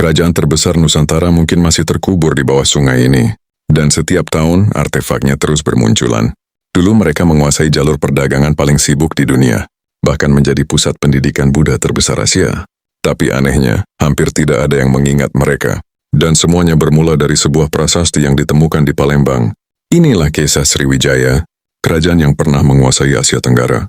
Kerajaan terbesar Nusantara mungkin masih terkubur di bawah sungai ini. Dan setiap tahun, artefaknya terus bermunculan. Dulu mereka menguasai jalur perdagangan paling sibuk di dunia, bahkan menjadi pusat pendidikan Buddha terbesar Asia. Tapi anehnya, hampir tidak ada yang mengingat mereka. Dan semuanya bermula dari sebuah prasasti yang ditemukan di Palembang. Inilah kisah Sriwijaya, kerajaan yang pernah menguasai Asia Tenggara.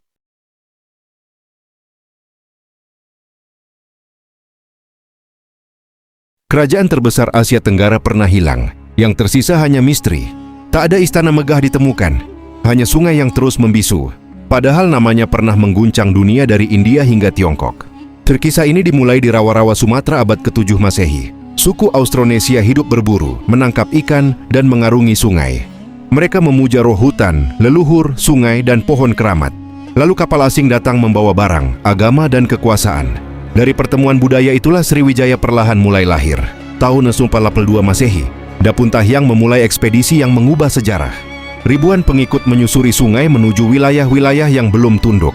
Kerajaan terbesar Asia Tenggara pernah hilang. Yang tersisa hanya misteri. Tak ada istana megah ditemukan. Hanya sungai yang terus membisu. Padahal namanya pernah mengguncang dunia dari India hingga Tiongkok. Kisah ini dimulai di rawa-rawa Sumatera abad ke-7 Masehi. Suku Austronesia hidup berburu, menangkap ikan, dan mengarungi sungai. Mereka memuja roh hutan, leluhur, sungai, dan pohon keramat. Lalu kapal asing datang membawa barang, agama, dan kekuasaan. Dari pertemuan budaya itulah Sriwijaya perlahan mulai lahir. Tahun 982 Masehi, Dapun Tahyang memulai ekspedisi yang mengubah sejarah. Ribuan pengikut menyusuri sungai menuju wilayah-wilayah yang belum tunduk.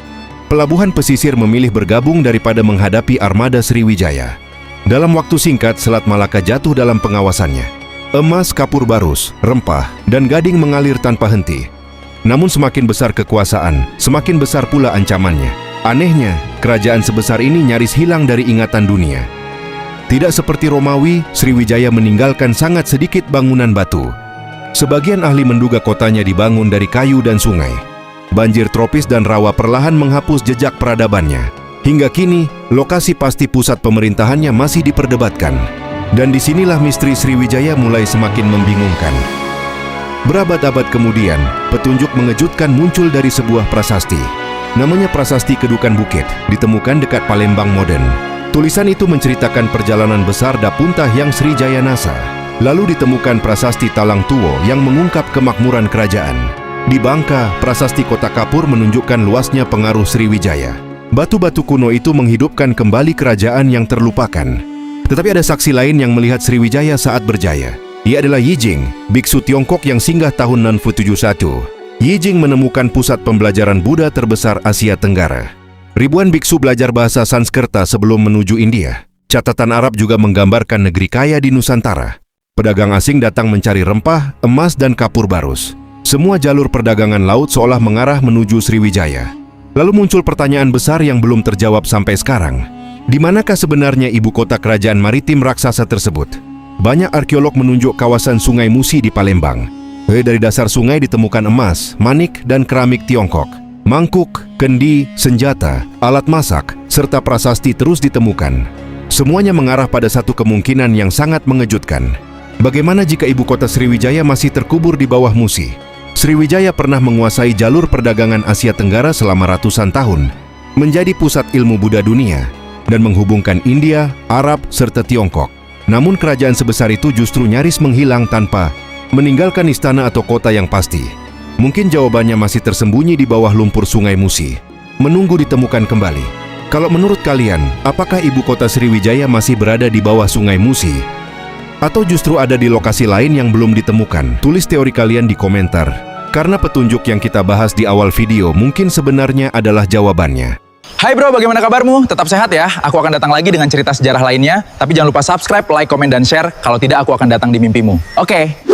Pelabuhan pesisir memilih bergabung daripada menghadapi armada Sriwijaya. Dalam waktu singkat, Selat Malaka jatuh dalam pengawasannya. Emas, kapur barus, rempah, dan gading mengalir tanpa henti. Namun semakin besar kekuasaan, semakin besar pula ancamannya. Anehnya, kerajaan sebesar ini nyaris hilang dari ingatan dunia. Tidak seperti Romawi, Sriwijaya meninggalkan sangat sedikit bangunan batu. Sebagian ahli menduga kotanya dibangun dari kayu dan sungai. Banjir tropis dan rawa perlahan menghapus jejak peradabannya. Hingga kini, lokasi pasti pusat pemerintahannya masih diperdebatkan. Dan disinilah misteri Sriwijaya mulai semakin membingungkan. Berabad-abad kemudian, petunjuk mengejutkan muncul dari sebuah prasasti. Namanya Prasasti Kedukan Bukit, ditemukan dekat Palembang modern. Tulisan itu menceritakan perjalanan besar Dapun Tahyang Srijayanasa. Lalu ditemukan Prasasti Talang Tuwo yang mengungkap kemakmuran kerajaan. Di Bangka, Prasasti Kota Kapur menunjukkan luasnya pengaruh Sriwijaya. Batu-batu kuno itu menghidupkan kembali kerajaan yang terlupakan. Tetapi ada saksi lain yang melihat Sriwijaya saat berjaya. Ia adalah Yijing, biksu Tiongkok yang singgah tahun 971. Yijing menemukan pusat pembelajaran Buddha terbesar Asia Tenggara. Ribuan biksu belajar bahasa Sanskerta sebelum menuju India. Catatan Arab juga menggambarkan negeri kaya di Nusantara. Pedagang asing datang mencari rempah, emas, dan kapur barus. Semua jalur perdagangan laut seolah mengarah menuju Sriwijaya. Lalu muncul pertanyaan besar yang belum terjawab sampai sekarang. Di manakah sebenarnya ibu kota kerajaan maritim raksasa tersebut? Banyak arkeolog menunjuk kawasan Sungai Musi di Palembang. Dari dasar sungai ditemukan emas, manik, dan keramik Tiongkok. Mangkuk, kendi, senjata, alat masak, serta prasasti terus ditemukan. Semuanya mengarah pada satu kemungkinan yang sangat mengejutkan. Bagaimana jika ibu kota Sriwijaya masih terkubur di bawah Musi? Sriwijaya pernah menguasai jalur perdagangan Asia Tenggara selama ratusan tahun, menjadi pusat ilmu Buddha dunia, dan menghubungkan India, Arab, serta Tiongkok. Namun kerajaan sebesar itu justru nyaris menghilang tanpa meninggalkan istana atau kota yang pasti. Mungkin jawabannya masih tersembunyi di bawah lumpur Sungai Musi, menunggu ditemukan kembali. Kalau menurut kalian, apakah ibu kota Sriwijaya masih berada di bawah Sungai Musi? Atau justru ada di lokasi lain yang belum ditemukan? Tulis teori kalian di komentar. Karena petunjuk yang kita bahas di awal video mungkin sebenarnya adalah jawabannya. Hai bro, bagaimana kabarmu? Tetap sehat ya? Aku akan datang lagi dengan cerita sejarah lainnya. Tapi jangan lupa subscribe, like, komen, dan share. Kalau tidak, aku akan datang di mimpimu. Oke.